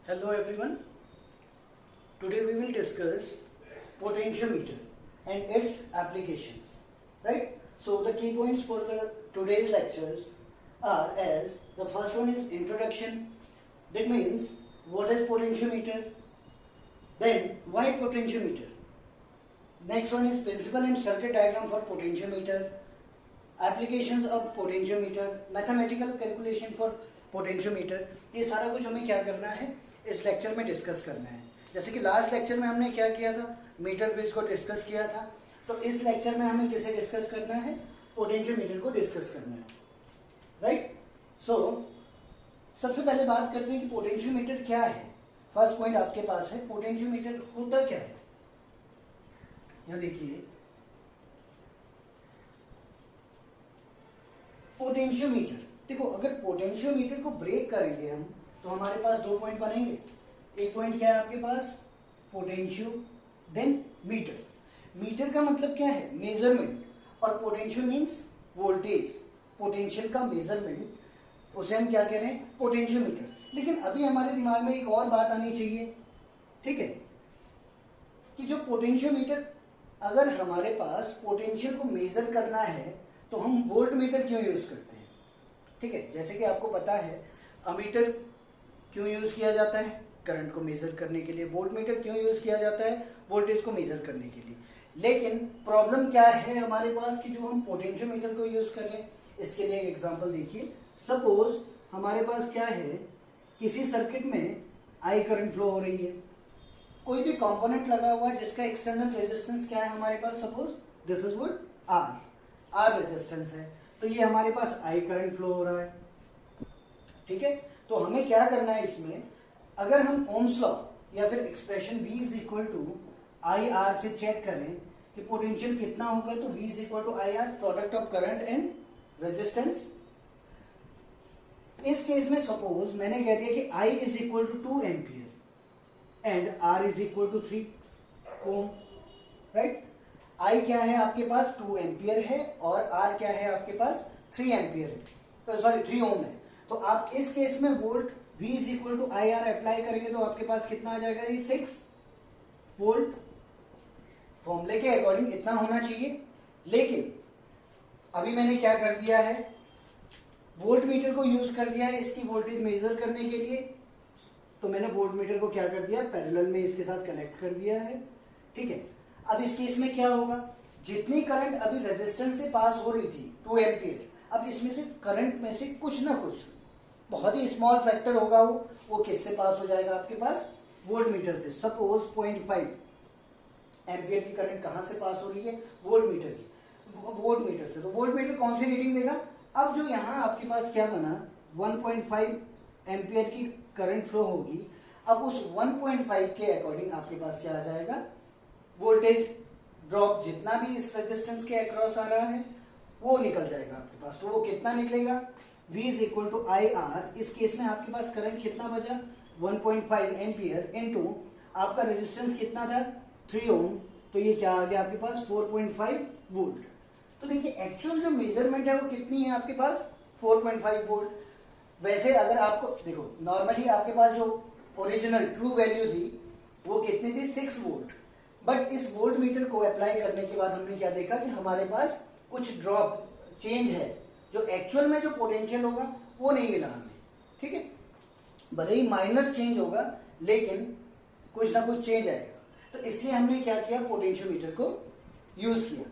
Hello everyone. Today we will discuss potentiometer and its applications. Right? So the key points for the today's lectures are as the first one is introduction. That means what is potentiometer? Then why potentiometer? Next one is principle and circuit diagram for potentiometer. Applications of potentiometer, mathematical calculation for potentiometer. ये सारा कुछ हमें क्या करना है इस lecture में discuss करना है. जैसे कि लास्ट लेक्चर में हमने क्या किया था, मीटर बेस को डिस्कस किया था. तो इस लेक्चर में हमें किसे डिस्कस करना है, पोटेंशियोमीटर को डिस्कस करना है. राइट. सो सबसे पहले बात करते हैं कि पोटेंशियोमीटर क्या है. फर्स्ट पॉइंट आपके पास है, पोटेंशियोमीटर होता क्या है. यहां देखिए, पोटेंशियोमीटर. देखो, अगर पोटेंशियोमीटर को ब्रेक करेंगे हम तो हमारे पास दो पॉइंट बनेंगे. एक पॉइंट क्या है आपके पास, पोटेंशियो, देन मीटर. मीटर का मतलब क्या है, मेजरमेंट, और पोटेंशियो मीन्स वोल्टेज. पोटेंशियल का मेजरमेंट, उसे हम क्या कह रहे हैं, पोटेंशियोमीटर. लेकिन अभी हमारे दिमाग में एक और बात आनी चाहिए, ठीक है, कि जो पोटेंशियोमीटर, अगर हमारे पास पोटेंशियल को मेजर करना है तो हम वोल्ट मीटर क्यों यूज करते हैं. ठीक है, जैसे कि आपको पता है अमीटर क्यों यूज किया जाता है, करंट को मेजर करने के लिए. वोल्ट मीटर क्यों यूज किया जाता है, वोल्टेज को मेजर करने के लिए. लेकिन प्रॉब्लम क्या है हमारे पास कि जो हम पोटेंशियोमीटर को यूज कर रहे हैं. इसके लिए एक एग्जांपल देखिए. सपोज हमारे पास क्या है, किसी सर्किट में आई करंट फ्लो हो रही है. कोई भी कंपोनेंट लगा हुआ है जिसका एक्सटर्नल रेजिस्टेंस क्या है हमारे पास, suppose this is what, R resistance है. तो ये हमारे पास आई करंट फ्लो हो रहा है. ठीक है, तो हमें क्या करना है इसमें, अगर हम ओम्स लॉ या फिर expression V is equal to I R से चेक करें कि पोटेंशियल कितना होगा, तो V is equal to I R, product of current and resistance. इस केस में सपोज मैंने कह दिया कि I is equal to 2 ampere and R is equal to 3 ohm. Right. I क्या है आपके पास, 2 एम्पियर है, और R क्या है आपके पास, 3 एम्पियर है, तो सॉरी 3 ओम है. तो आप इस केस में volt V is equal to I R apply करेंगे तो आपके पास कितना आ जाएगा, ये 6 वोल्ट. फॉर्मूले के अकॉर्डिंग इतना होना चाहिए. लेकिन अभी मैंने क्या कर दिया है, वोल्ट मीटर को यूज कर दिया है इसकी वोल्टेज मेजर करने के लिए. तो मैंने वोल्ट मीटर को क्या कर दिया, पैरेलल में इसके साथ कनेक्ट कर दिया है. ठीक है. अब इस केस में क्या होगा, जितनी करंट अभी रेजिस्टेंस से पास हो रही थी 2 एम्पियर, अब इसमें से करंट में से कुछ ना कुछ बहुत ही स्मॉल फैक्टर होगा, वो किससे पास हो जाएगा आपके पास, वोल्ट मीटर से. सपोज 0.5 एम्पियर की करंट कहां से पास हो रही है, वोल्ट मीटर की, वोल्ट मीटर से. तो वोल्ट मीटर कौन सी रीडिंग देगा. अब जो यहाँ आपके पास क्या बना, 1.5 एम्पियर की करंट फ्लो होगी. अब उस 1.5 के अकॉर्डिंग आपके पास क्या आ जाएगा, वोल्टेज ड्रॉप जितना भी इस रेजिस्टेंस के अक्रॉस आ रहा है वो निकल जाएगा आपके पास. तो वो कितना निकलेगा, V is equal to I R. इस केस में आपके पास करंट कितना बचा, 1.5 एम्पियर इनटू आपका रेजिस्टेंस कितना था, 3 ओम. तो ये क्या आ गया आपके पास, 4.5 वोल्ट. तो देखिए एक्चुअल जो मेजरमेंट है वो कितनी है आपके पास, 4.5 वोल्ट. वैसे अगर आपको देखो, नॉर्मली आपके पास जो ओरिजिनल ट्रू वैल्यू थी वो कितनी थी, 6 वोल्ट. बट इस वोल्ट मीटर को अप्लाई करने के बाद हमने क्या देखा कि हमारे पास कुछ ड्रॉप चेंज है, जो एक्चुअल में जो पोटेंशियल होगा वो नहीं मिला हमें. ठीक है, भले ही माइनर चेंज होगा लेकिन कुछ ना कुछ चेंज आएगा. तो इसलिए हमने क्या किया, पोटेंशियोमीटर को यूज किया.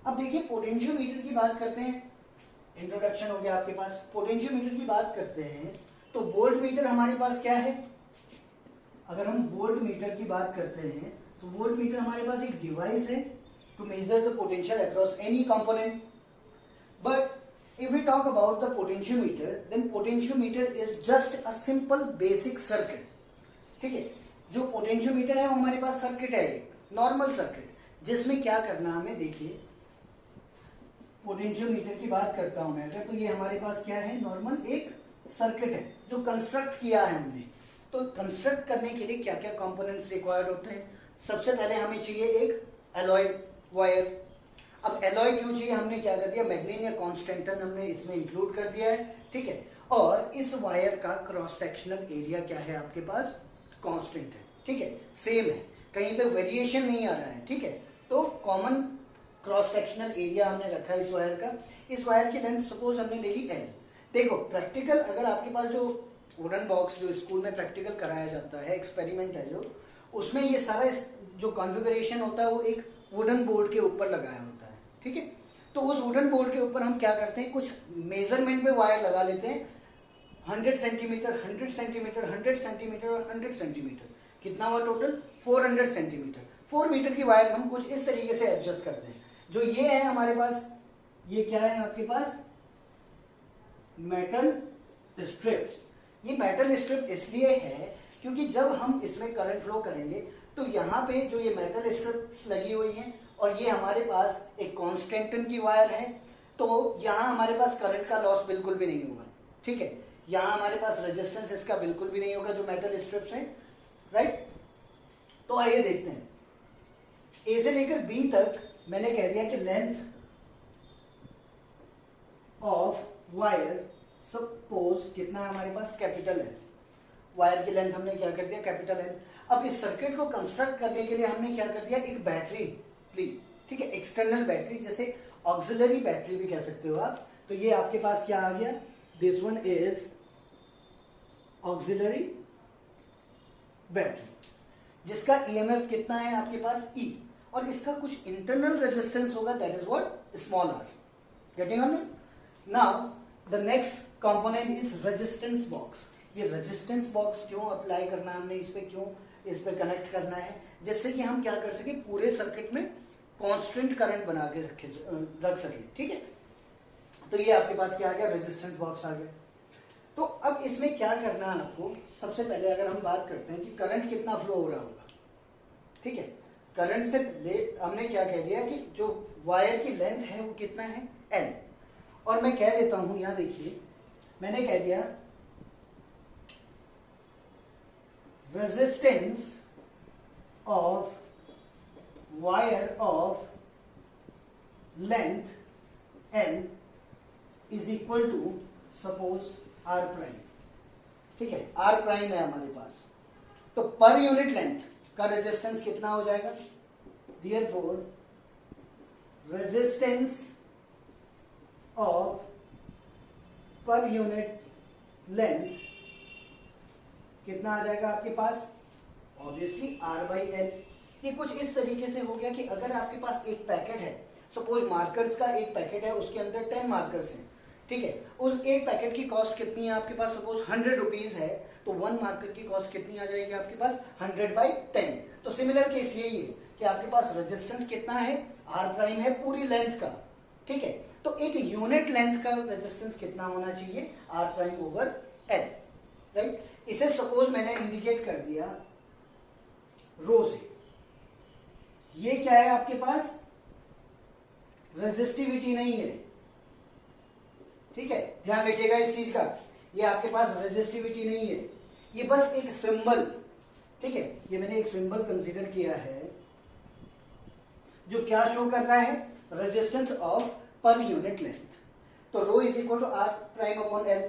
अब देखिए पोटेंशियोमीटर की बात करते हैं. इंट्रोडक्शन हो गया आपके पास. पोटेंशियोमीटर की बात करते हैं तो वोल्ट मीटर हमारे पास क्या है. अगर हम वोल्ट मीटर की बात करते हैं तो वोल्ट मीटर हमारे पास एक डिवाइस है to measure the potential across any component. But if we talk about the potentiometer, then potentiometer is just a simple basic circuit. ठीक है, जो पोटेंशियोमीटर है वो हमारे पास सर्किट है, एक नॉर्मल सर्किट, जिसमें क्या करना हमें. देखिए पोटेंशियोमीटर की बात करता हूं मैं अगर, तो ये हमारे पास क्या है, नॉर्मल एक सर्किट है जो कंस्ट्रक्ट किया है हमने. तो कंस्ट्रक्ट करने के लिए क्या क्या कंपोनेंट्स रिक्वायर्ड होते हैं. सबसे पहले हमें चाहिए एक एलॉय वायर. अब एलॉय क्यों चाहिए, हमने क्या कर दिया, मैग्नीन या कॉन्स्टेंटन हमने इसमें इंक्लूड कर दिया है. ठीक है, और इस वायर का क्रॉस सेक्शनल एरिया क्या है आपके पास, कांस्टेंट है, ठीक है, सेम है, कहीं पे वेरिएशन नहीं आ रहा है, ठीक है। तो कॉमन क्रॉस सेक्शनल एरिया हमने रखा है इस वायर का। इस वायर की लेंथ सपोज हमने ले ली L। देखो प्रैक्टिकल, अगर आपके पास जो वुडन बॉक्स जो स्कूल में प्रैक्टिकल कराया जाता है, एक्सपेरिमेंट है जो, उसमें ये सारा जो कॉन्फ़िगरेशन होता है वो एक वुडन बोर्ड के ऊपर लगाया होता है, ठीक है। तो उस वुडन बोर्ड के ऊपर हम क्या करते हैं, कुछ मेजरमेंट पे वायर लगा लेते हैं, 100 सेंटीमीटर, 100 सेंटीमीटर, 100 सेंटीमीटर और 100 सेंटीमीटर, कितना हुआ टोटल 400 सेंटीमीटर। 4 मीटर की वायर हम कुछ इस तरीके से एडजस्ट करते हैं। जो ये है हमारे पास, ये क्या है आपके पास, मेटल स्ट्रिप्स। ये मेटल स्ट्रिप इसलिए है क्योंकि जब हम इसमें करंट फ्लो करेंगे तो यहाँ पे जो ये मेटल स्ट्रिप्स लगी हुई हैं और ये हमारे पास एक कांस्टेंटन की वायर है, तो यहाँ हमारे पास करंट का लॉस बिल्कुल भी नहीं होगा, ठीक है। यहाँ हमारे पास रेजिस्टेंस इसका बिल्कुल भी नहीं होगा जो मेटल स्ट्रिप्स हैं, राइट। तो आइए देखते हैं, ए से लेकर बी तक मैंने कह दिया कि लेंथ ऑफ वायर सपोज कितना है हमारे पास, कैपिटल है। वायर की लेंथ हमने क्या कर दिया, कैपिटल है। अब इस सर्किट को कंस्ट्रक्ट करने के लिए हमने क्या कर दिया, एक बैटरी ली, ठीक है, एक्सटर्नल बैटरी, जैसे ऑक्सिलरी बैटरी भी कह सकते हो आप। तो ये आपके पास क्या आ गया, this one is auxiliary battery, जिसका ईएमएफ कितना है आपके पास E, और इसका कुछ इंटरनल रेजिस्टेंस होगा, that is what, small r। Getting on? Now the next component is resistance box. ये रेजिस्टेंस बॉक्स क्यों अप्लाई करना है हमने इस पे, क्यों इस पे कनेक्ट करना है, जिससे कि हम क्या कर सके, पूरे सर्किट में कांस्टेंट करंट बना के रख सके, ठीक है। तो ये आपके पास क्या आ गया, रेजिस्टेंस बॉक्स आ गया। तो अब इसमें क्या करना है आपको, सबसे पहले अगर हम बात करते हैं कि करंट कितना फ्लो हो रहा होगा, ठीक है। करंट से हमने क्या कह दिया कि जो वायर की लेंथ है वो कितना है, L। और मैं कह देता हूं, यहां देखिए मैंने कह दिया resistance of wire of length L is equal to suppose R prime, ठीक है, R प्राइम है हमारे पास। तो पर यूनिट लेंथ का रेजिस्टेंस कितना हो जाएगा, therefore resistance of per unit length कितना आ जाएगा आपके पास, ऑब्वियसली R/L। ये कुछ इस तरीके से हो गया कि अगर आपके पास एक पैकेट है, सपोज मार्कर्स का एक पैकेट है, उसके अंदर 10 मार्कर्स हैं, ठीक है, उस एक पैकेट की कॉस्ट कितनी है आपके पास, सपोज 100 रुपीज है, तो 1 मार्कर की कॉस्ट कितनी आ जाएगी आपके पास, 100/10। तो सिमिलर केस यही है कि आपके पास रेजिस्टेंस कितना है, R प्राइम है पूरी लेंथ का, ठीक है। तो एक यूनिट लेंथ का रेजिस्टेंस कितना होना चाहिए, R prime over L, right. इसे सपोज मैंने इंडिकेट कर दिया रो से। ये क्या है आपके पास, रेजिस्टिविटी नहीं है, ठीक है, ध्यान रखिएगा इस चीज का। ये आपके पास रेजिस्टिविटी नहीं है, ये बस एक सिंबल, ठीक है, ये मैंने एक सिंबल कंसीडर किया है जो क्या शो कर रहा है, resistance of per unit length. तो rho is equal to R prime upon L।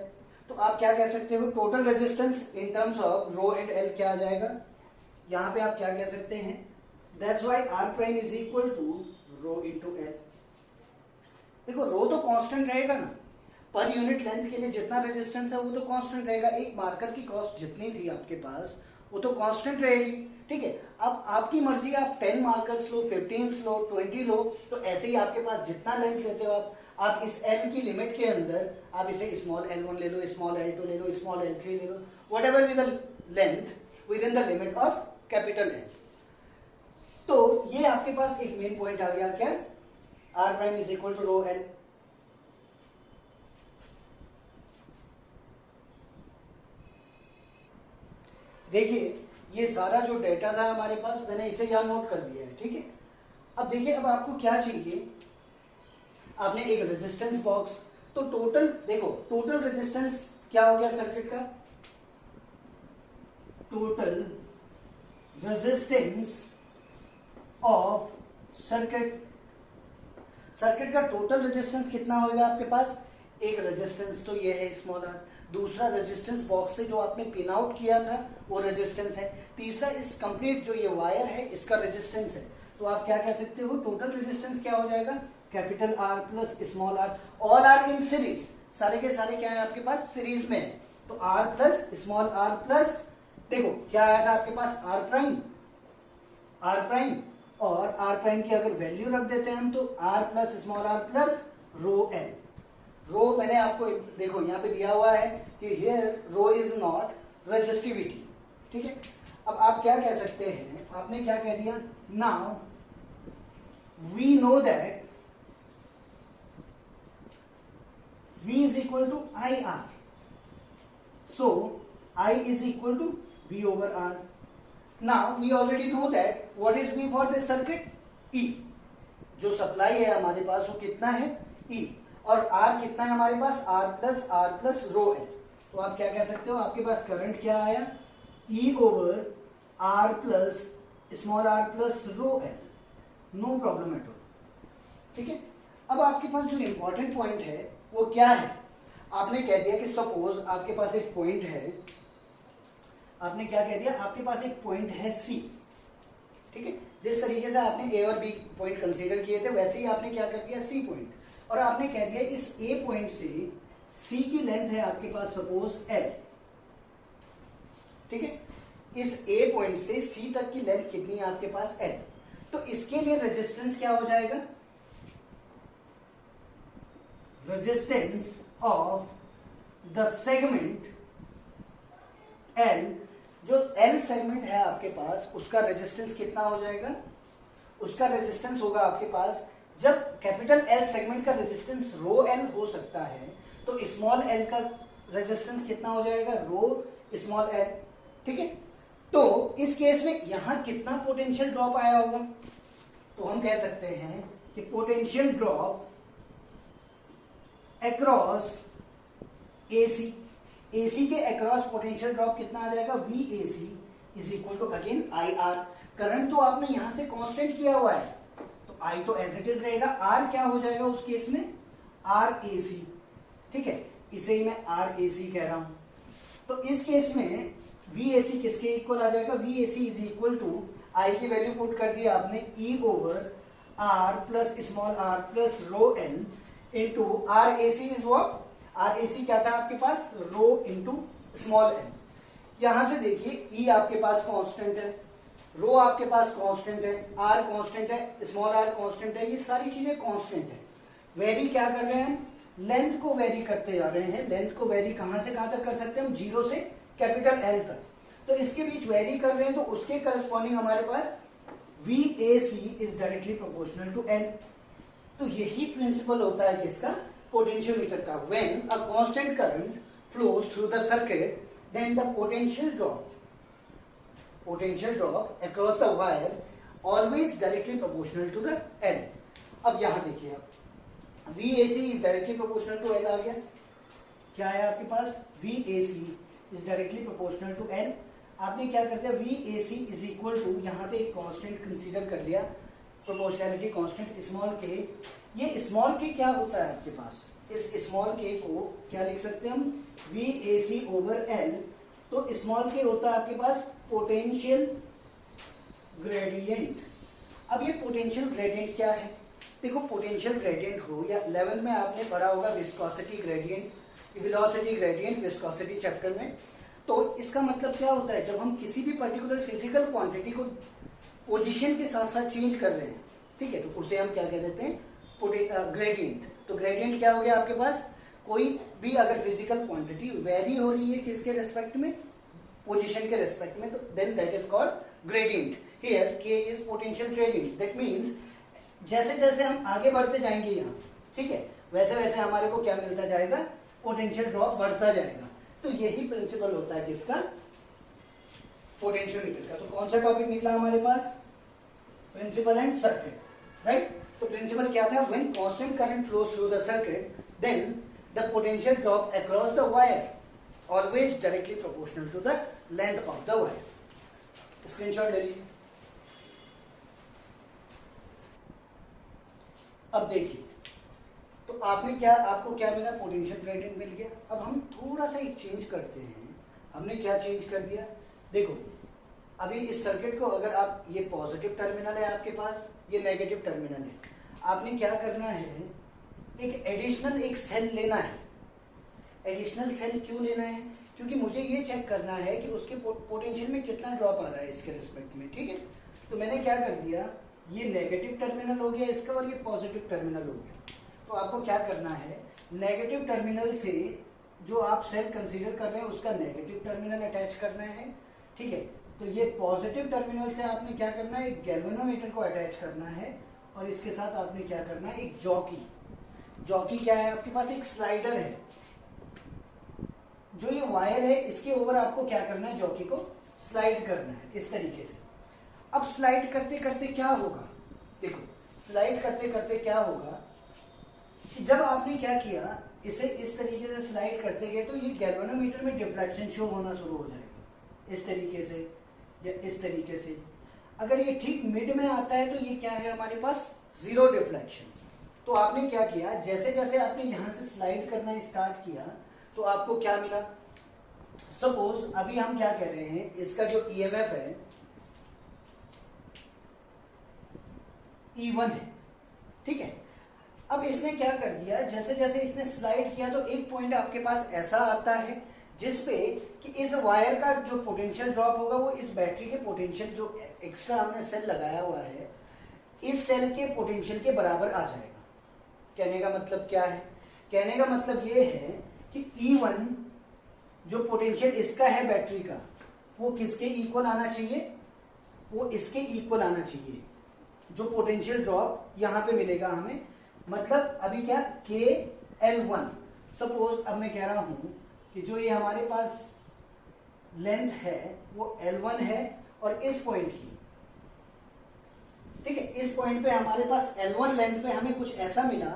तो आप क्या कह सकते हो, total resistance in terms of rho and L क्या आ जाएगा, यहां पे आप क्या कह सकते हैं, that's why R prime is equal to rho into L। देखो रो तो कांस्टेंट रहेगा ना, पर यूनिट लेंथ के लिए जितना रेजिस्टेंस है वो तो कांस्टेंट रहेगा। एक मार्कर की कॉस्ट जितनी थी आपके पास वो तो कांस्टेंट रहेगी, ठीक है। अब आपकी मर्जी, आप 10 मार्कर्स लो, 15 लो, 20 लो, तो ऐसे ही आपके पास जितना लेंथ लेते हो आप इस L की लिमिट के अंदर आप इसे स्मॉल L1 ले लो, स्मॉल L2 ले लो, स्मॉल L3 ले लो, whatever be the length within the limit of capital L। तो ये आपके पास एक मेन पॉइंट आ गया, क्या, R prime is equal to rho L। देखिए ये सारा जो डेटा था हमारे पास, मैंने इसे यहाँ नोट कर दिया है, ठीक है। अब देखिए अब आपको क्या चाहिए, आपने एक रेजिस्टेंस बॉक्स, तो टोटल देखो, टोटल रेजिस्टेंस क्या हो गया सर्किट का, total resistance of circuit, circuit का टोटल रेजिस्टेंस कितना होगा आपके पास, एक रेजिस्टेंस तो ये है स्मॉल r, दूसरा रेजिस्टेंस बॉक्स से जो आपने पिन आउट किया था वो रेजिस्टेंस है, तीसरा इस कंप्लीट जो ये वायर है इसका रेजिस्टेंस है। तो आप क्या कह सकते हो, टोटल रेजिस्टेंस क्या हो जाएगा, capital R plus small R, all R in series, सारे के सारे क्या है आपके पास सीरीज में है। तो R plus small r plus, देखो क्या आया था आपके पास आर प्राइम, और आर प्राइम की अगर वैल्यू रख देते हैं हम तो R plus small r plus rho n. Rho मैंने आपको देखो यहाँ पे दिया हुआ है कि here rho is not resistivity, ठीक है। अब आप क्या कह सकते हैं, आपने क्या कह दिया, now we know that V is equal to IR, so I is equal to V over R. Now we already know that what is V for this circuit, E, जो सप्लाई है हमारे पास वो कितना है E, और R कितना है हमारे पास R प्लस रो है। तो आप क्या कह सकते हो, आपके पास करंट क्या आया, E over R plus small r plus रो है, नो प्रॉब्लम एट ऑल, ठीक है। अब आपके पास जो इंपॉर्टेंट पॉइंट है वो क्या है, आपने कह दिया कि सपोज आपके पास एक पॉइंट है, आपने क्या कह दिया, आपके पास एक पॉइंट है C, ठीक है। जिस तरीके से आपने A और B पॉइंट कंसीडर किए थे वैसे ही आपने क्या कर दिया C पॉइंट, और आपने कह दिया इस A पॉइंट से C की लेंथ है आपके पास सपोज L, ठीक है। इस A पॉइंट से C तक की लेंथ कितनी है आपके पास L, तो इसके लिए रेजिस्टेंस क्या हो जाएगा, resistance of the segment L, जो L सेगमेंट है आपके पास उसका रेजिस्टेंस कितना हो जाएगा, उसका रेजिस्टेंस होगा आपके पास, जब कैपिटल L सेगमेंट का रेजिस्टेंस रो L हो सकता है तो स्मॉल l का रेजिस्टेंस कितना हो जाएगा, रो स्मॉल l, ठीक है। तो इस केस में यहां कितना पोटेंशियल ड्रॉप आया होगा, तो हम कह सकते हैं कि potential drop across AC, AC के अक्रॉस पोटेंशियल ड्रॉप कितना आ जाएगा, VAC is equal to again IR। Current तो आपने यहां से कांस्टेंट किया हुआ है तो I तो एज इट इज रहेगा, R क्या हो जाएगा उस केस में, RAC, ठीक है, इसे ही मैं RAC कह रहा हूं। तो इस केस में VAC किसके इक्वल आ जाएगा, VAC is equal to I की वैल्यू पुट कर दी आपने E over R plus small r plus rho L into RAC is what, RAC क्या था आपके पास, रो इंटू स्मॉल l। यहां से देखिए E आपके पास कांस्टेंट है, रो आपके पास कांस्टेंट है, R कांस्टेंट है, स्मॉल r कांस्टेंट है, ये सारी चीजें कांस्टेंट है। वेरी क्या कर रहे हैं, लेंथ को वेरी करते जा रहे हैं। लेंथ को वेरी कहां से कहां तक कर सकते हैं हम, 0 से कैपिटल L तक, तो इसके बीच वेरी कर रहे हैं तो उसके करस्पॉन्डिंग हमारे पास VAC is directly proportional to L। तो यही प्रिंसिपल होता है किसका, पोटेंशियोमीटर का। When a constant current flows through the circuit then the potential drop across the wire always directly proportional to the L। अब यहां देखिए आप, VAC is directly proportional to L आ गया, क्या है आपके पास, VAC is directly proportional to L। आपने क्या कर दिया, VAC इज इक्वल टू, यहाँ पे एक कांस्टेंट कंसीडर कर लिया, प्रोपोर्शनैलिटी कांस्टेंट स्मॉल के। ये स्मॉल के क्या होता है आपके पास, इस स्मॉल के को क्या लिख सकते हैं हम, VAC ओवर L। तो स्मॉल के होता है आपके पास पोटेंशियल ग्रेडियंट। अब ये पोटेंशियल ग्रेडियंट क्या है, देखो पोटेंशियल ग्रेडियंट हो या लेवल में आपने पढ़ा होगा viscosity gradient, velocity gradient viscosity chapter में। तो इसका मतलब क्या होता है, जब हम किसी भी पर्टिकुलर फिजिकल क्वांटिटी को पोजीशन के साथ साथ चेंज कर रहे हैं, ठीक है, तो उसे हम क्या कह देते हैं, ग्रेडियंट। तो ग्रेडियंट क्या हो गया आपके पास, कोई भी अगर फिजिकल क्वांटिटी वेरी हो रही है किसके रेस्पेक्ट में, पोजीशन के रेस्पेक्ट में, तो then that is called gradient. Here K is potential gradient, that means जैसे जैसे हम आगे बढ़ते जाएंगे यहाँ, ठीक है, वैसे वैसे हमारे को क्या मिलता जाएगा, पोटेंशियल ड्रॉप बढ़ता जाएगा। तो यही प्रिंसिपल होता है किसका, पोटेंशियोमीटर का। तो कौन सा टॉपिक निकला हमारे पास, प्रिंसिपल एंड सर्किट, राइट। तो प्रिंसिपल क्या था, when constant current flows through the circuit then the potential drop across the wire always directly proportional to the length of the wire. Screenshot ले लीजिए। अब देखिए, तो आपको क्या मिला, पोटेंशियल ग्रेडियंट मिल गया। अब हम थोड़ा सा एक चेंज करते हैं। हमने क्या चेंज कर दिया, देखो अभी इस सर्किट को अगर आप, ये पॉजिटिव टर्मिनल है आपके पास, ये नेगेटिव टर्मिनल है, आपने क्या करना है, एक एडिशनल एक सेल लेना है। एडिशनल सेल क्यों लेना है, क्योंकि मुझे ये चेक करना है कि उसके पोटेंशियल में कितना ड्रॉप आ रहा है इसके रिस्पेक्ट में, ठीक है। तो मैंने क्या कर दिया, ये नेगेटिव टर्मिनल हो गया इसका और ये पॉजिटिव टर्मिनल हो गया। तो आपको क्या करना है, नेगेटिव टर्मिनल से जो आप सेल कंसीडर कर रहे हैं उसका नेगेटिव टर्मिनल अटैच करना है, ठीक है। तो ये पॉजिटिव टर्मिनल से आपने क्या करना है, एक गैल्वेनोमीटर को अटैच करना है और इसके साथ आपने क्या करना है, एक जॉकी क्या है आपके पास, एक स्लाइडर है। जो ये वायर है इसके ऊपर आपको क्या करना है, जॉकी को स्लाइड करना है इस तरीके से। अब स्लाइड करते करते क्या होगा, देखो स्लाइड करते करते क्या होगा कि जब आपने क्या किया, इसे इस तरीके से स्लाइड करते गए तो ये गैल्वेनोमीटर में डिफ्लेक्शन शो होना शुरू हो जाएगा, इस तरीके से या इस तरीके से। अगर ये ठीक मिड में आता है तो ये क्या है हमारे पास, जीरो डिफ्लेक्शन। तो आपने क्या किया, जैसे जैसे आपने यहां से स्लाइड करना स्टार्ट किया तो आपको क्या मिला, सपोज अभी हम क्या कह रहे हैं, इसका जो ईएमएफ है E1 है, ठीक है। अब इसने क्या कर दिया, जैसे जैसे इसने स्लाइड किया तो एक पॉइंट आपके पास ऐसा आता है जिसपे कि इस वायर का जो पोटेंशियल ड्रॉप होगा वो इस बैटरी के पोटेंशियल, जो एक्स्ट्रा हमने सेल लगाया हुआ है, इस सेल के पोटेंशियल के बराबर आ जाएगा। कहने का मतलब क्या है, कहने का मतलब ये है कि E1 जो पोटेंशियल इसका है बैटरी का, वो किसके इक्वल आना चाहिए, वो इसके इक्वल आना चाहिए। जो पोटेंशियल ड्रॉप यहां पे मिलेगा हमें, मतलब अभी क्या KL1, सपोज अब मैं कह रहा हूं कि जो ये हमारे पास लेंथ है वो L1 है और इस पॉइंट की, ठीक है, इस पॉइंट पे हमारे पास L1 लेंथ पे हमें कुछ ऐसा मिला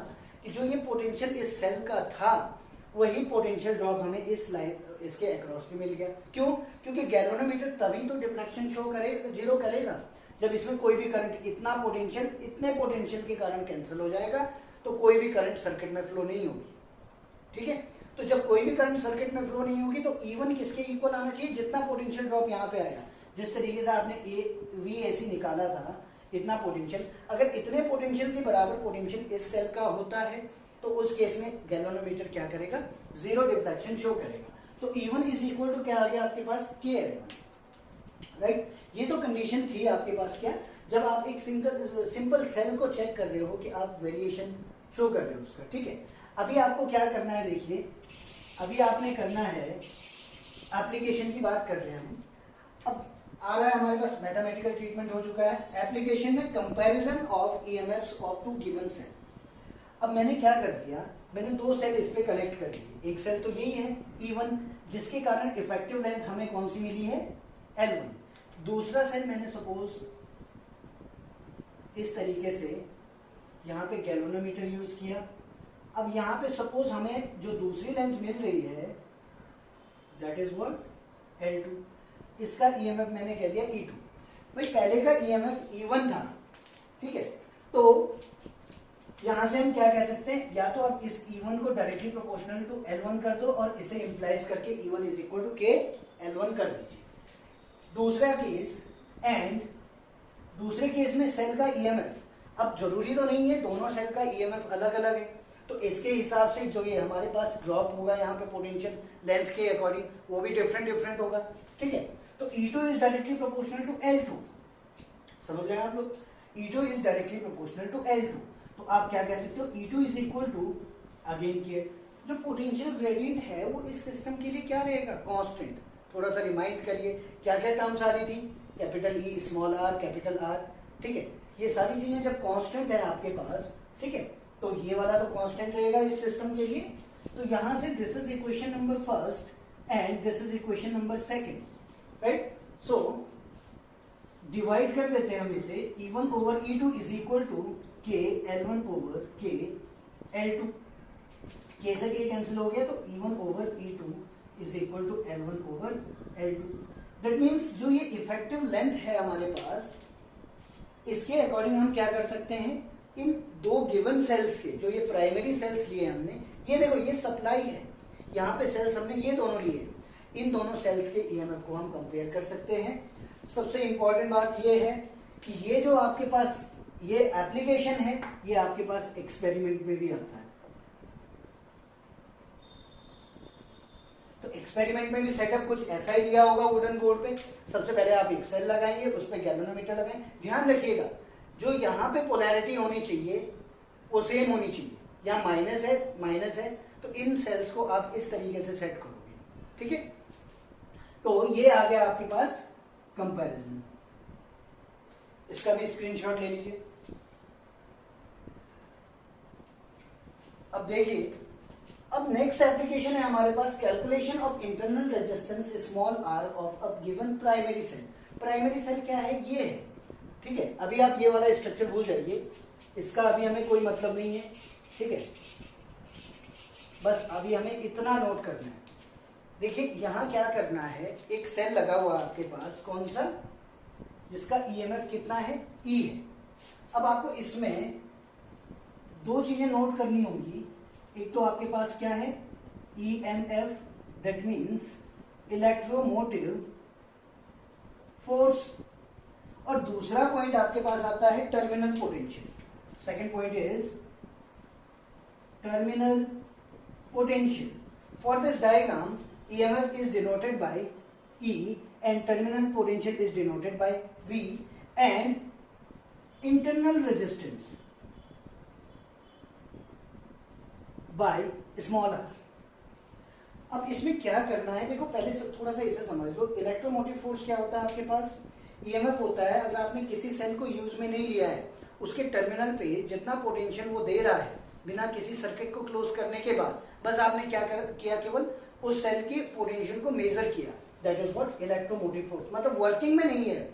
कि जो ये पोटेंशियल इस सेल का था वही पोटेंशियल ड्रॉप हमें इस लाइन, इसके अक्रॉस पे मिल गया। क्यों, क्योंकि गैल्वेनोमीटर तभी तो डिफ्लेक्शन शो जीरो करेगा जब इसमें कोई भी करंट, इतना पोटेंशियल इतने पोटेंशियल के कारण कैंसिल हो जाएगा तो कोई भी करंट सर्किट में फ्लो नहीं होगी, ठीक है। तो जब कोई भी करंट सर्किट में फ्लो नहीं होगी तो E1 किसके इक्वल आना चाहिए, जितना पोटेंशियल ड्रॉप यहाँ पे आया, जिस तरीके से आपने VAC निकाला था, इतना पोटेंशियल, अगर इतने पोटेंशियल के बराबर पोटेंशियल इस सेल का होता है तो उस केस में गैल्वेनोमीटर क्या करेगा, जीरो डिफ्लेक्शन शो करेगा। तो E1 इज इक्वल टू क्या आ गया आपके पास, KL1, राइट। ये तो कंडीशन थी आपके पास क्या, जब आप एक सिंपल सेल को चेक कर रहे हो कि आप वेरिएशन शो कर रहे हो उसका, ठीक है। अभी आपको क्या करना है, देखिए अभी आपने करना है, एप्लीकेशन की बात कर रहे हैं हम। अब आ रहा है हमारे पास मैथमेटिकल ट्रीटमेंट हो चुका है। एप्लीकेशन में comparison of EMFs of two given cell. अब मैंने क्या कर दिया, मैंने दो सेल इस पे कलेक्ट कर दिए। एक सेल तो यही है E1, जिसके कारण इफेक्टिव लेंथ हमें कौन सी मिली है, L1। दूसरा सेल मैंने सपोज इस तरीके से यहाँ पे गैल्वेनोमीटर यूज किया। अब यहाँ पे सपोज हमें जो दूसरी लेंथ मिल रही है दैट इज व्हाट, L2। इसका ईएमएफ मैंने कह दिया E2। भाई पहले का ईएमएफ E1 था, ठीक है। तो यहां से हम क्या कह सकते हैं, या तो आप इस E1 को डायरेक्टली प्रोपोर्शनल टू L1 कर दो और इसे इंप्लाइज करके E1 is equal to KL1 कर दीजिए। दूसरा केस, एंड दूसरे केस में सेल का ईएमएफ, अब जरूरी तो नहीं है दोनों सेल का ईएमएफ अलग अलग है, तो इसके हिसाब से जो ये हमारे पास ड्रॉप होगा यहाँ पे पोटेंशियल लेंथ के अकॉर्डिंग वो भी डिफरेंट होगा, ठीक है। तो E2 is directly proportional to L2, समझ रहे हैं आप लोग, E2 is directly proportional to L2। तो आप क्या कह सकते हो, E2 is equal to, again किए, जो पोटेंशियल ग्रेडियंट है वो इस सिस्टम के लिए क्या रहेगा, कांस्टेंट। थोड़ा सा रिमाइंड करिए क्या क्या टर्म्स आ रही थी, capital E, small r, capital R, ठीक है। ये सारी चीजें जब कांस्टेंट है आपके पास, ठीक है, तो ये वाला तो कांस्टेंट रहेगा इस सिस्टम के लिए। तो यहां से this is equation number first and this is equation number second, right. So divide कर देते हैं हम इसे, E1 over E2 is equal to KL1 over KL2। K से K कैंसिल हो गया तो E1 over E2 is equal to L1 over L2। That means जो ये इफेक्टिव लेंथ है हमारे पास, इसके अकॉर्डिंग हम क्या कर सकते हैं, इन दो गिवन सेल्स के जो ये प्राइमरी सेल्स लिए हमने, ये देखो ये सप्लाई है, यहाँ पे सेल्स हमने ये दोनों लिए, इन दोनों सेल्स के ईएमएफ को हम कंपेयर कर सकते हैं। सबसे इंपॉर्टेंट बात ये है कि ये जो आपके पास ये एप्लीकेशन है, ये आपके पास एक्सपेरिमेंट में भी आता है। तो एक्सपेरिमेंट में भी सेटअप कुछ ऐसा ही दिया होगा वुडन बोर्ड पे। सबसे पहले आप एक सेल लगाएंगे, उस पर गैल्वेनोमीटर लगाएं। ध्यान रखिएगा जो यहाँ पे पोलैरिटी होनी चाहिए वो सेम होनी चाहिए, या माइनस है तो इन सेल्स को आप इस तरीके से सेट करोगे, ठीक है। तो ये आ गया आपके पास कंपैरिजन। इसका भी स्क्रीनशॉट ले लीजिए। अब देखिए, अब नेक्स्ट एप्लीकेशन है हमारे पास calculation of internal resistance small r of a given primary cell. Primary cell क्या है, ये है, ठीक है। अभी आप ये वाला स्ट्रक्चर भूल जाइए, इसका अभी हमें कोई मतलब नहीं है, ठीक है। बस अभी हमें इतना नोट करना है। देखिए यहां क्या करना है, एक सेल लगा हुआ आपके पास, कौन सा, जिसका ईएमएफ कितना है, ई है। अब आपको इसमें दो चीजें नोट करनी होंगी। एक तो आपके पास क्या है, EMF, that means electromotive force, और दूसरा पॉइंट आपके पास आता है terminal potential. Second point is terminal potential. For this diagram, EMF is denoted by E and terminal potential is denoted by V and internal resistance by small r. अब इसमें क्या करना है, देखो पहले थोड़ा सा इसे समझ लो। इलेक्ट्रोमोटिव फोर्स क्या होता है आपके पास, EMF होता है। अगर आपने किसी सेल को यूज में नहीं लिया है, उसके टर्मिनल पे जितना पोटेंशियल वो दे रहा है बिना किसी सर्किट को क्लोज करने के बाद, बस आपने क्या किया, केवल उस सेल की पोटेंशियल को मेजर किया, that is what electromotive force. मतलब वर्किंग में नहीं है।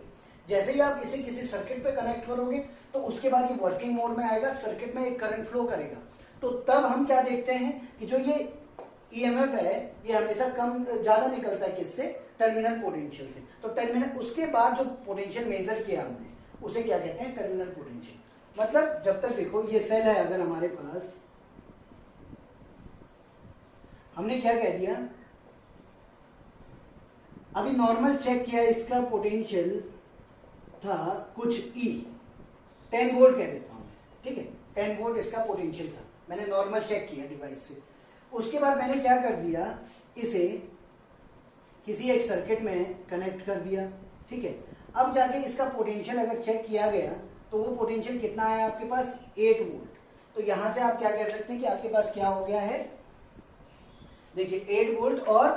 जैसे ही आप इसे किसी सर्किट पे कनेक्ट करोगे तो उसके बाद ये वर्किंग मोड में आएगा, सर्किट में एक करंट फ्लो करेगा। तो तब हम क्या देखते हैं कि जो ये ईएमएफ है ये हमेशा कम ज्यादा निकलता है, किससे, टर्मिनल पोटेंशियल से। तो टर्मिनल, उसके बाद जो पोटेंशियल मेजर किया हमने उसे क्या कहते हैं, टर्मिनल पोटेंशियल। मतलब जब तक देखो ये सेल है, अगर हमारे पास, हमने क्या कह दिया, अभी नॉर्मल चेक किया, इसका पोटेंशियल था कुछ E, 10 वोल्ट कह देता हूं, ठीक है, 10 वोल्ट इसका पोटेंशियल था। मैंने नॉर्मल चेक किया डिवाइस से। उसके बाद मैंने क्या कर दिया, इसे किसी एक सर्किट में कनेक्ट कर दिया, ठीक है। अब जाके इसका पोटेंशियल अगर चेक किया गया तो वो पोटेंशियल कितना आया आपके पास, 8 वोल्ट। तो यहां से आप क्या कह सकते हैं कि आपके पास क्या हो गया है, देखिए 8 वोल्ट। और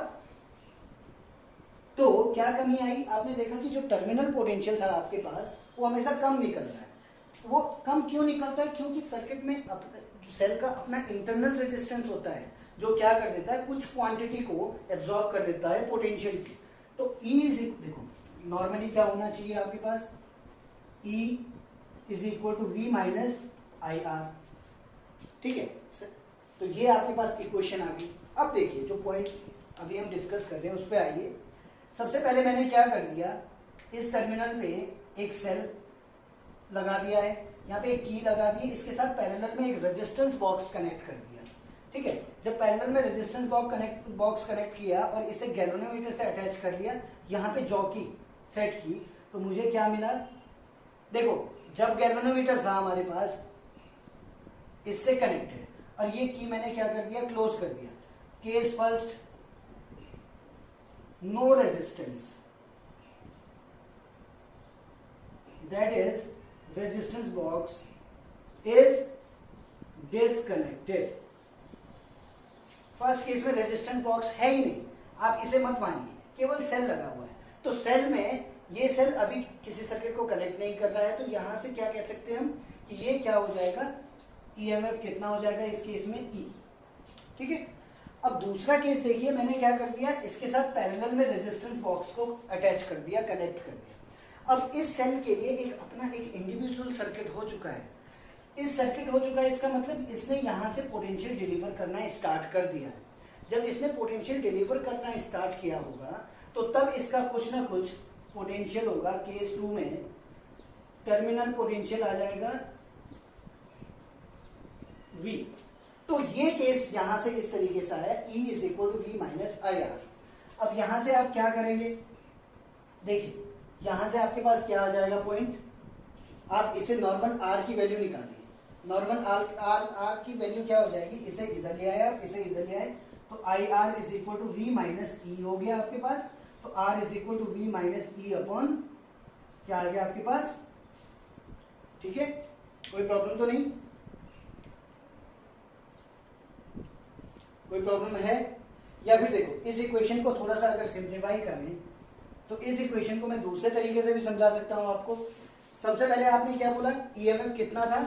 तो क्या कमी आई, आपने देखा कि जो टर्मिनल पोटेंशियल था आपके पास वो हमेशा कम निकल रहा है। वो कम क्यों निकलता है, क्योंकि सर्किट में सेल का अपना इंटरनल रेजिस्टेंस होता है जो क्या कर देता है, कुछ क्वांटिटी को एब्जॉर्ब कर देता है पोटेंशियल की। तो E देखो नॉर्मली क्या होना चाहिए आपके पास, E is equal to V minus I R, ठीक है। तो ये आपके पास इक्वेशन आ गई। अब देखिए जो पॉइंट अभी हम डिस्कस कर रहे हैं उस पर आइए। सबसे पहले मैंने क्या कर दिया, इस टर्मिनल पे एक सेल लगा दिया है, यहाँ पे एक की लगा दी, इसके साथ पैरेलल में एक रेजिस्टेंस बॉक्स कनेक्ट कर दिया, ठीक है। जब पैरेलल में रेजिस्टेंस बॉक्स कनेक्ट किया और इसे गैल्वेनोमीटर से अटैच कर लिया, यहाँ पे जॉकी सेट की, तो मुझे क्या मिला, देखो जब गैल्वेनोमीटर था हमारे पास इससे कनेक्टेड, और ये की मैंने क्या कर दिया, क्लोज कर दिया। Case first, no resistance, that is resistance box is disconnected. First case में रेजिस्टेंस बॉक्स है ही नहीं, आप इसे मत मानिए, केवल सेल लगा हुआ है। तो सेल में ये सेल अभी किसी सर्किट को कनेक्ट नहीं कर रहा है, तो यहां से क्या कह सकते हैं हम कि ये क्या हो जाएगा, ईएमएफ कितना हो जाएगा इस केस में, ई, ठीक है। अब दूसरा केस देखिए, मैंने क्या कर दिया, इसके साथ पैरेलल में रेजिस्टेंस बॉक्स को अटैच कर दिया, कनेक्ट कर दिया। अब इस सेल के लिए एक अपना एक इंडिविजुअल सर्किट हो चुका है। इस सर्किट हो चुका है, इसका मतलब इसने यहां से पोटेंशियल डिलीवर करना स्टार्ट कर दिया है। जब इसने पोटेंशियल डिलीवर करना स्टार्ट किया होगा तो तब इसका कुछ ना कुछ पोटेंशियल होगा। केस 2 में टर्मिनल पोटेंशियल आ जाएगा V। तो ये केस यहां से इस तरीके से आया, E is equal to V minus I R. अब यहां से आप क्या करेंगे, देखिए यहां से आपके पास क्या आ जाएगा पॉइंट, आप इसे नॉर्मल R की वैल्यू निकालिए। नॉर्मल R की वैल्यू क्या हो जाएगी, इसे इधर ले आए आप, इसे इधर ले आए, तो I R is equal to V minus E हो गया आपके पास। तो R is equal to V minus E upon क्या आ गया आपके पास, ठीक है, कोई प्रॉब्लम तो नहीं, कोई प्रॉब्लम है? या फिर देखो इस इक्वेशन को थोड़ा सा अगर सिंप्लीफाई करें तो इस इक्वेशन को मैं दूसरे तरीके से भी समझा सकता हूं आपको। सबसे पहले आपने क्या बोला, ईएमएफ कितना था,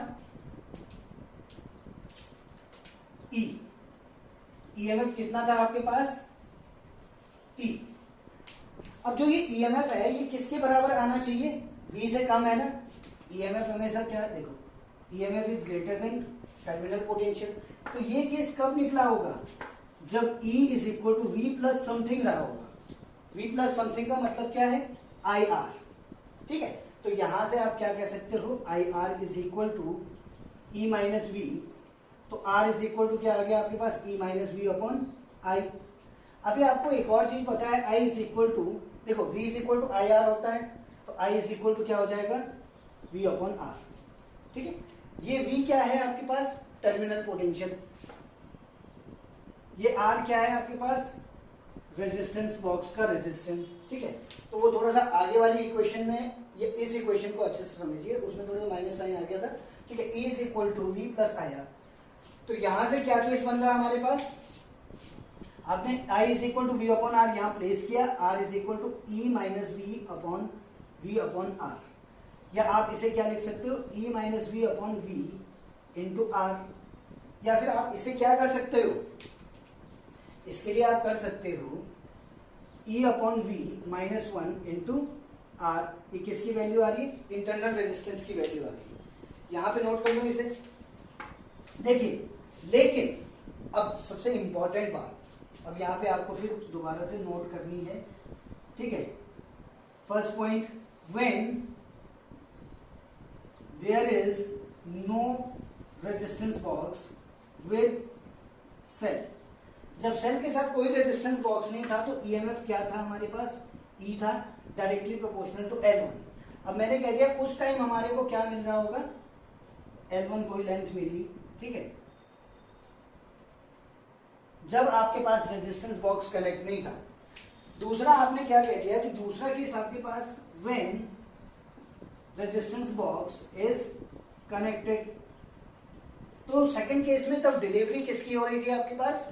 ई, ईएमएफ कितना था आपके पास, ई। अब जो ये ईएमएफ है ये किसके बराबर आना चाहिए, V से कम है ना। ईएमएफ हमेशा क्या है, देखो EMF is greater than terminal potential. तो ये केस कब निकला होगा, जब E is equal to V plus something रहा होगा। V प्लस समथिंग का मतलब क्या है, आई आर, ठीक है। तो यहां से आप क्या कह सकते हो, I R is equal to E minus V. तो R इज इक्वल टू क्या आ गया आपके पास, E minus V upon I. अभी आपको एक और चीज पता है, I इज इक्वल टू, देखो V is equal to I R होता है, तो I इज इक्वल टू क्या हो जाएगा, V अपॉन आर, ठीक है। ये V क्या है आपके पास, टर्मिनल पोटेंशियल। ये R क्या है आपके पास, रेजिस्टेंस बॉक्स का रेजिस्टेंस, ठीक है। तो वो थोड़ा सा आगे वाली इक्वेशन में, ये इस इक्वेशन को अच्छे से समझिए, उसमें थोड़ा सा माइनस साइन आ गया था, ठीक है। E is equal to V plus I R. तो यहां से क्या केस बन रहा है हमारे पास, आपने I is equal to V upon R यहां प्लेस किया, R is equal to E minus V upon V upon R. या आप इसे क्या लिख सकते हो, E minus V upon V into R. या फिर आप इसे क्या कर सकते हो, इसके लिए आप कर सकते हो E upon V minus one into R. ये किसकी वैल्यू आ रही है, इंटरनल रेजिस्टेंस की वैल्यू आ रही है। यहां पे नोट कर लो इसे, देखिए। लेकिन अब सबसे इंपॉर्टेंट बात, अब यहां पे आपको फिर दोबारा से नोट करनी है, ठीक है। First point, when there is no resistance box with cell. जब सेल के साथ कोई रेजिस्टेंस बॉक्स नहीं था तो ईएमएफ क्या था हमारे पास, ई था, डायरेक्टली प्रोपोर्शनल टू L1। अब मैंने कह दिया उस टाइम हमारे को क्या मिल रहा होगा, L1 कोई लेंथ मिली, ठीक है, जब आपके पास रेजिस्टेंस बॉक्स कनेक्ट नहीं था। दूसरा आपने क्या कह दिया कि दूसरा केस आपके पास, when resistance box is connected. तो सेकंड केस में तब डिलीवरी किसकी हो रही थी आपके पास,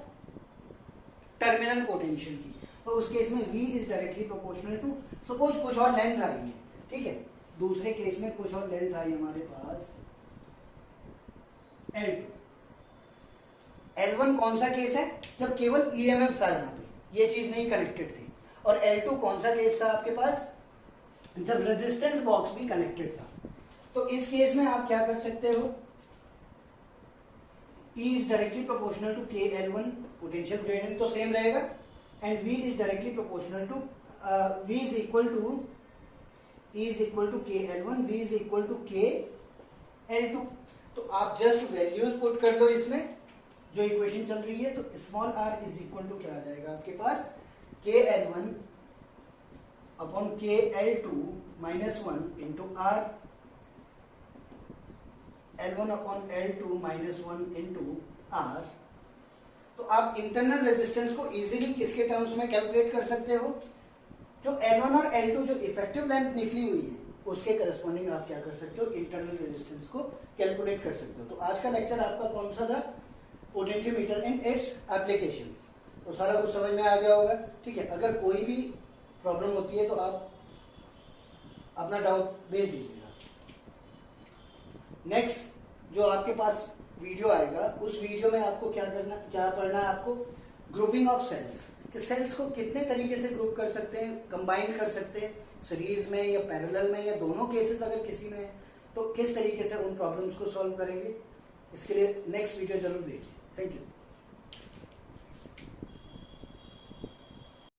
टर्मिनल पोटेंशियल की। तो उस केस में V is directly proportional to, suppose कुछ और लेंथ आ रही है, ठीक है। दूसरे केस में कुछ और लेंथ आई हमारे पास L2। L1 कौन सा केस है, जब केवल ईएमएफ था यहाँ पे, ये चीज नहीं कनेक्टेड थी। और L2 कौन सा केस था आपके पास, जब रेजिस्टेंस बॉक्स भी कनेक्टेड था। तो इस केस में आप क्या कर सकते हो, E is directly proportional to KL1, potential gradient तो सेम रहेगा, and V is directly proportional to V is equal to E is equal to KL1, V is equal to KL2। तो आप जस्ट वैल्यूज पुट कर दो इसमें जो equation चल रही है, तो small r is equal to क्या आ जाएगा आपके पास, KL1 upon KL2 minus one into R, L1 upon L2 minus one into R। तो आप इंटरनल रेजिस्टेंस को इजीली किसके टर्म्स में कैलकुलेट कर सकते हो, जो L1 और L2 जो इफेक्टिव लेंथ निकली हुई है उसके करस्पॉन्डिंग आप क्या कर सकते हो, इंटरनल रेजिस्टेंस को कैलकुलेट कर सकते हो। तो आज का लेक्चर आपका कौन सा था, पोटेंशियोमीटर एंड इट्स एप्लीकेशंस। तो सारा कुछ समझ में आ गया होगा, ठीक है। अगर कोई भी प्रॉब्लम होती है तो आप अपना डाउट भेज दीजिएगा। नेक्स्ट जो आपके पास वीडियो आएगा, उस वीडियो में आपको क्या पढ़ना है, आपको ग्रुपिंग ऑफ सेल्स, कि सेल्स को कितने तरीके से ग्रुप कर सकते हैं, कंबाइन कर सकते हैं, सीरीज में या पैरेलल में, या दोनों केसेस अगर किसी में है तो किस तरीके से उन प्रॉब्लम्स को सॉल्व करेंगे। इसके लिए नेक्स्ट वीडियो जरूर देखिए। Thank you.